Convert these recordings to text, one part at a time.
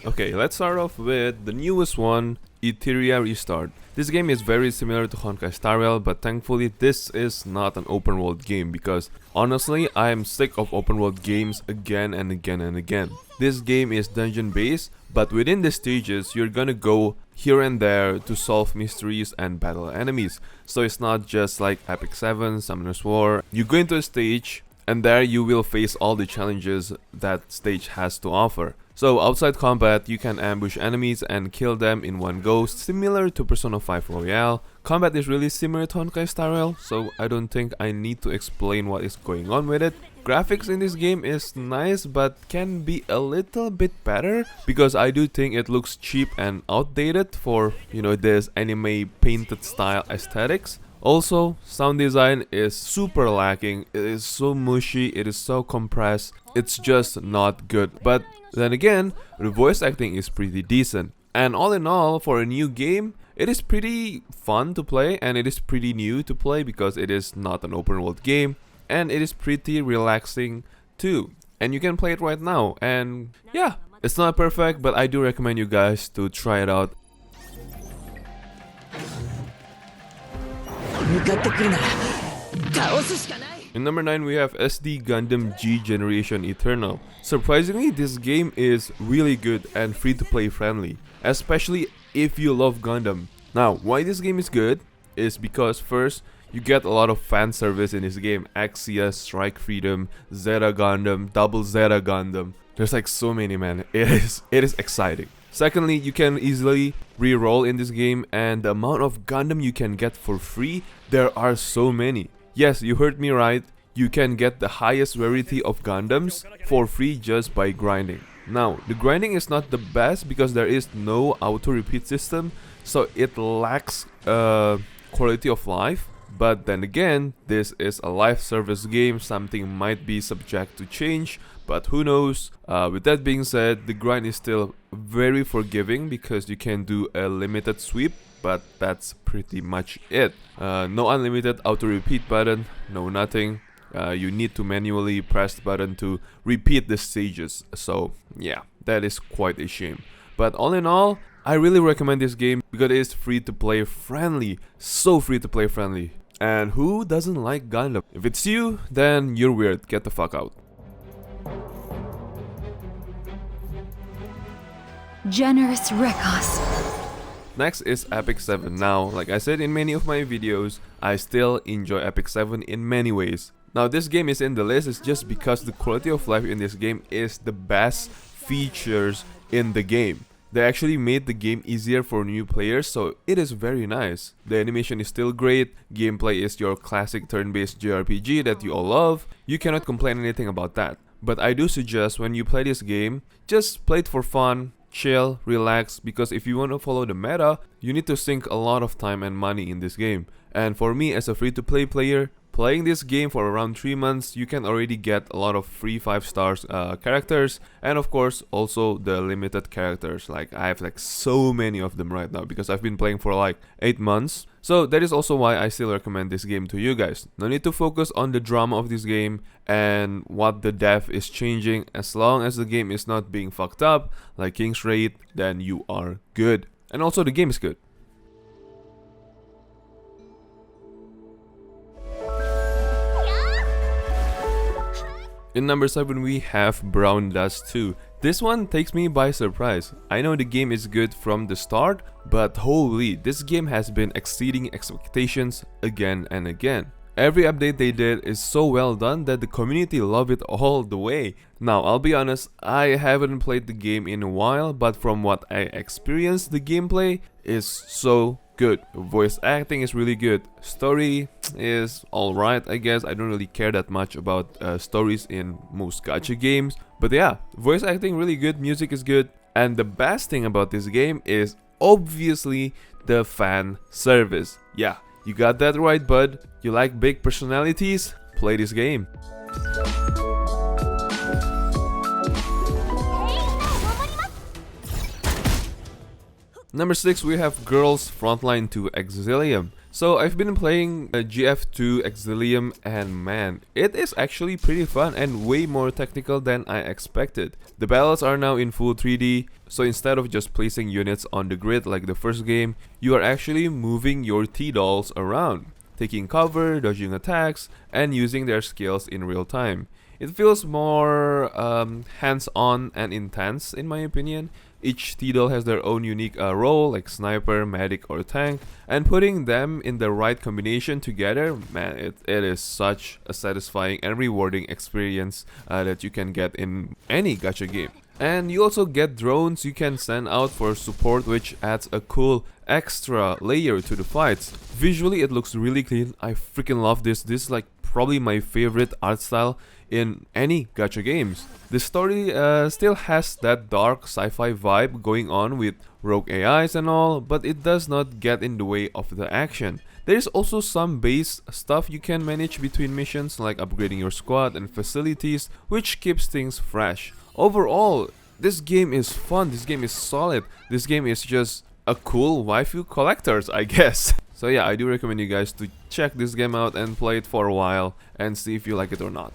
Okay, let's start off with the newest one, Etheria Restart. This game is very similar to Honkai Star Rail, but thankfully this is not an open world game because honestly I am sick of open world games again and again and again. This game is dungeon based, but within the stages you're gonna go here and there to solve mysteries and battle enemies. So it's not just like Epic 7, Summoner's War. You go into a stage and there you will face all the challenges that stage has to offer. So outside combat, you can ambush enemies and kill them in one go, similar to Persona 5 Royale. Combat is really similar to Honkai Star Rail, so I don't think I need to explain what is going on with it. Graphics in this game is nice, but can be a little bit better, because I do think it looks cheap and outdated for, this anime painted style aesthetics. Also, sound design is super lacking. It is so mushy, it is so compressed, it's just not good. But then again, the voice acting is pretty decent. And all in all, for a new game, it is pretty fun to play and it is pretty new to play because it is not an open world game. And it is pretty relaxing too. And you can play it right now. And yeah, it's not perfect, but I do recommend you guys to try it out. In number 9 we have SD Gundam G Generation Eternal. Surprisingly, this game is really good and free to play friendly, especially if you love Gundam. Now, why this game is good is because first, you get a lot of fan service in this game. Axios, Strike Freedom, Zeta Gundam, Double Zeta Gundam. There's like so many, man. It is exciting. Secondly, you can easily re-roll in this game, and the amount of Gundam you can get for free, there are so many. Yes, you heard me right, you can get the highest rarity of Gundams for free just by grinding. Now, the grinding is not the best because there is no auto-repeat system, so it lacks quality of life. But then again, this is a live service game, something might be subject to change, but who knows. With that being said, the grind is still very forgiving because you can do a limited sweep, but that's pretty much it. No unlimited auto repeat button, no nothing. You need to manually press the button to repeat the stages, so yeah, that is quite a shame. But all in all, I really recommend this game because it is free to play friendly, so free to play friendly. And who doesn't like Gundam? If it's you, then you're weird, get the fuck out. Generous Rekos. Next is Epic 7. Now, like I said in many of my videos, I still enjoy Epic 7 in many ways. Now, this game is in the list is just because the quality of life in this game is the best features in the game. They actually made the game easier for new players, so it is very nice. The animation is still great, gameplay is your classic turn-based JRPG that you all love. You cannot complain anything about that. But I do suggest when you play this game, just play it for fun, chill, relax, because if you want to follow the meta, you need to sink a lot of time and money in this game. And for me as a free-to-play player, playing this game for around 3 months, you can already get a lot of free 5-star characters, and of course also the limited characters. Like I have like so many of them right now because I've been playing for like 8 months. So that is also why I still recommend this game to you guys. No need to focus on the drama of this game and what the dev is changing. As long as the game is not being fucked up like King's Raid, then you are good. And also the game is good. In number 7 we have Brown Dust 2. This one takes me by surprise. I know the game is good from the start, but holy, this game has been exceeding expectations again and again. Every update they did is so well done that the community love it all the way. Now, I'll be honest, I haven't played the game in a while, but from what I experienced, the gameplay is so good. Voice acting is really good. Story is alright, I guess. I don't really care that much about stories in most gacha games. But yeah, voice acting really good, music is good. And the best thing about this game is obviously the fan service. Yeah, you got that right, bud. You like big personalities? Play this game. Number 6 we have Girls Frontline to Exilium. So I've been playing GF2 Exilium, and man, it is actually pretty fun and way more technical than I expected. The battles are now in full 3D, so instead of just placing units on the grid like the first game, you are actually moving your T-dolls around, taking cover, dodging attacks, and using their skills in real time. It feels more hands-on and intense in my opinion. Each T-doll has their own unique role, like sniper, medic, or tank, and putting them in the right combination together, man, it is such a satisfying and rewarding experience that you can get in any gacha game. And you also get drones you can send out for support, which adds a cool extra layer to the fights. Visually it looks really clean. I freaking love this. This is like probably my favorite art style in any gacha games. The story still has that dark sci-fi vibe going on with rogue AIs and all, but it does not get in the way of the action. There's also some base stuff you can manage between missions, like upgrading your squad and facilities, which keeps things fresh. Overall, this game is fun, this game is solid, this game is just a cool waifu collectors, I guess. So yeah, I do recommend you guys to check this game out and play it for a while and see if you like it or not.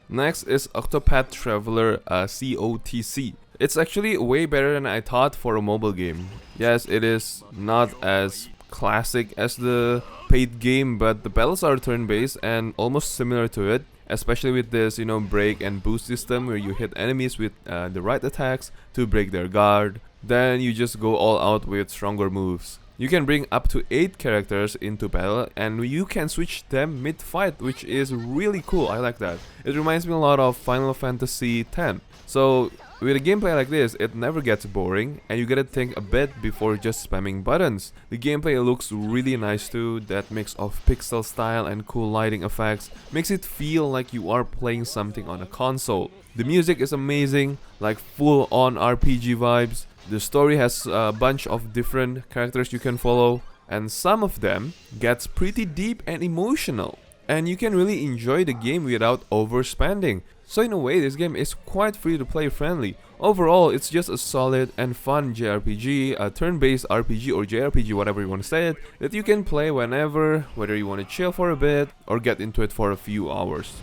Next is Octopath Traveler COTC. It's actually way better than I thought for a mobile game. Yes, it is not as classic as the paid game, but the battles are turn-based and almost similar to it, especially with this, break and boost system where you hit enemies with the right attacks to break their guard. Then you just go all out with stronger moves. You can bring up to 8 characters into battle and you can switch them mid-fight, which is really cool. I like that. It reminds me a lot of Final Fantasy X. So with a gameplay like this, it never gets boring and you gotta think a bit before just spamming buttons. The gameplay looks really nice too. That mix of pixel style and cool lighting effects makes it feel like you are playing something on a console. The music is amazing, like full on RPG vibes. The story has a bunch of different characters you can follow, and some of them gets pretty deep and emotional. And you can really enjoy the game without overspending. So in a way, this game is quite free to play friendly. Overall, it's just a solid and fun JRPG, a turn-based RPG or JRPG, whatever you want to say it, that you can play whenever, whether you want to chill for a bit or get into it for a few hours.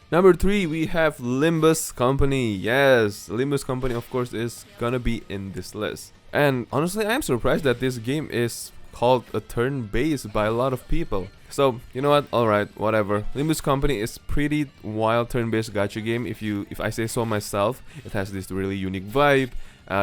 Number 3, we have Limbus Company. Yes, Limbus Company of course is gonna be in this list. And honestly, I'm surprised that this game is called a turn-based by a lot of people. So, you know what? Alright, whatever. Limbus Company is pretty wild turn-based gacha game if I say so myself. It has this really unique vibe.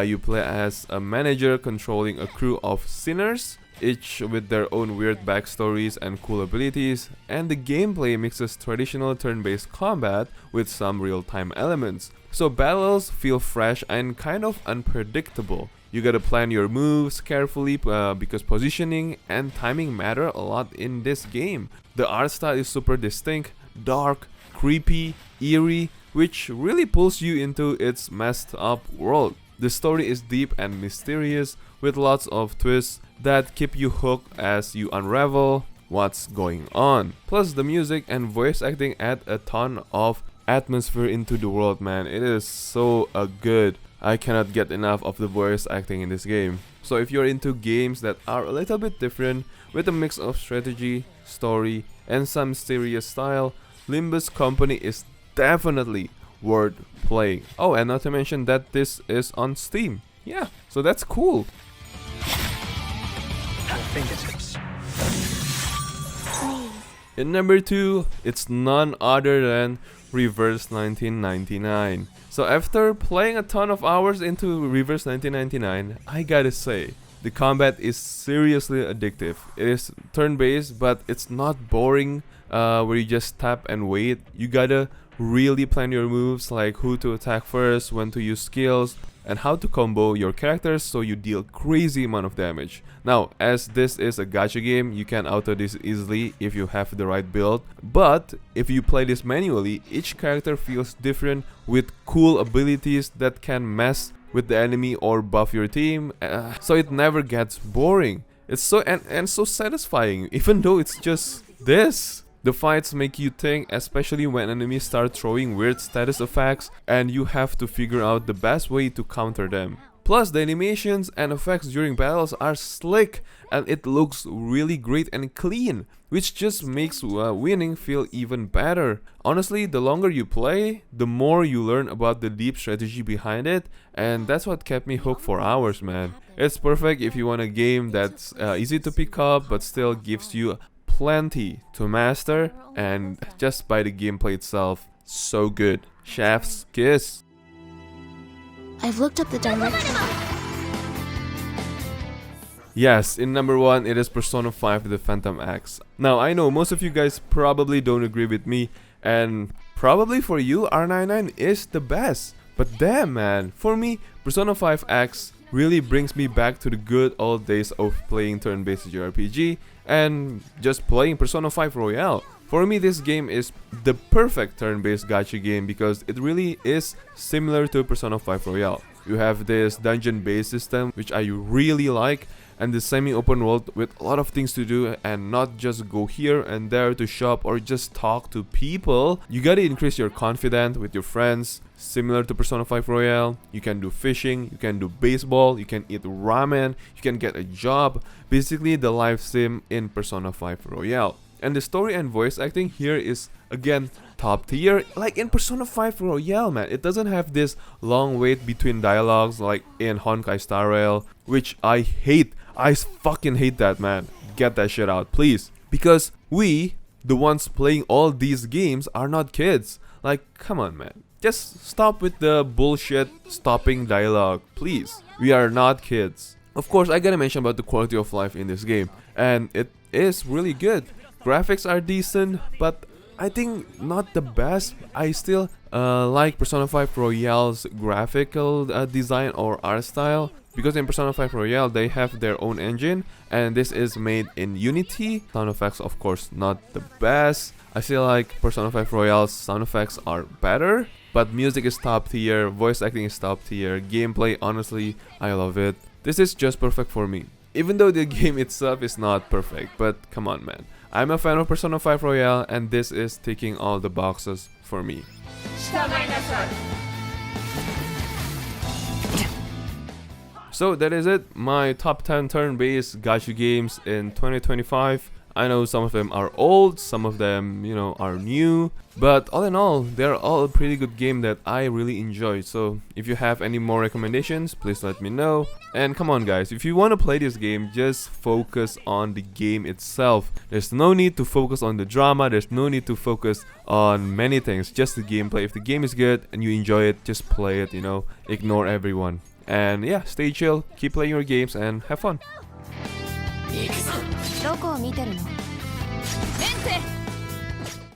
You play as a manager controlling a crew of sinners, each with their own weird backstories and cool abilities, and the gameplay mixes traditional turn-based combat with some real-time elements. So battles feel fresh and kind of unpredictable. You gotta plan your moves carefully because positioning and timing matter a lot in this game. The art style is super distinct, dark, creepy, eerie, which really pulls you into its messed up world. The story is deep and mysterious, with lots of twists that keep you hooked as you unravel what's going on. Plus the music and voice acting add a ton of atmosphere into the world, man. It is so good. I cannot get enough of the voice acting in this game. So if you're into games that are a little bit different, with a mix of strategy, story, and some serious style, Limbus Company is definitely worth playing. Oh, and not to mention that this is on Steam. Yeah, so that's cool. In number 2, it's none other than Reverse 1999. So after playing a ton of hours into Reverse 1999, I gotta say, the combat is seriously addictive. It is turn-based, but it's not boring where you just tap and wait. You gotta really plan your moves, like who to attack first, when to use skills, and how to combo your characters so you deal crazy amount of damage. Now, as this is a gacha game, you can auto this easily if you have the right build, but if you play this manually, each character feels different with cool abilities that can mess with the enemy or buff your team, so it never gets boring. It's so and so satisfying, even though it's just this. The fights make you think, especially when enemies start throwing weird status effects and you have to figure out the best way to counter them. Plus, the animations and effects during battles are slick and it looks really great and clean, which just makes winning feel even better. Honestly, the longer you play, the more you learn about the deep strategy behind it, and that's what kept me hooked for hours, man. It's perfect if you want a game that's easy to pick up but still gives you plenty to master, and just by the gameplay itself, so good. Chef's kiss. I've looked up the directory. Yes, in number 1 it is Persona 5 The Phantom X. Now I know most of you guys probably don't agree with me, and probably for you R99 is the best. But damn man, for me Persona 5 X really brings me back to the good old days of playing turn-based JRPG and just playing Persona 5 Royale. For me, this game is the perfect turn-based gacha game because it really is similar to Persona 5 Royale. You have this dungeon-based system which I really like, and the semi-open world with a lot of things to do and not just go here and there to shop or just talk to people. You gotta increase your confidence with your friends. Similar to Persona 5 Royale, you can do fishing, you can do baseball, you can eat ramen, you can get a job. Basically the life sim in Persona 5 Royale. And the story and voice acting here is again top tier. Like in Persona 5 Royale, man, it doesn't have this long wait between dialogues like in Honkai Star Rail, which I hate. I fucking hate that, man. Get that shit out, please. Because we, the ones playing all these games, are not kids. Like, come on, man. Just stop with the bullshit stopping dialogue, please. We are not kids. Of course, I gotta mention about the quality of life in this game, and it is really good. Graphics are decent, but I think not the best. I still like Persona 5 Royale's graphical design or art style, because in Persona 5 Royale they have their own engine and this is made in Unity. Sound effects of course not the best. I feel like Persona 5 Royale's sound effects are better, but music is top tier, voice acting is top tier, gameplay honestly I love it. This is just perfect for me. Even though the game itself is not perfect, but come on man. I'm a fan of Persona 5 Royale and this is ticking all the boxes for me. So that is it, my top 10 turn-based gacha games in 2025. I know some of them are old, some of them, you know, are new, but all in all, they're all a pretty good game that I really enjoyed. So if you have any more recommendations, please let me know. And come on guys, if you want to play this game, just focus on the game itself. There's no need to focus on the drama, there's no need to focus on many things, just the gameplay. If the game is good and you enjoy it, just play it, you know, ignore everyone. And yeah, stay chill, keep playing your games and have fun. どこを見てるの？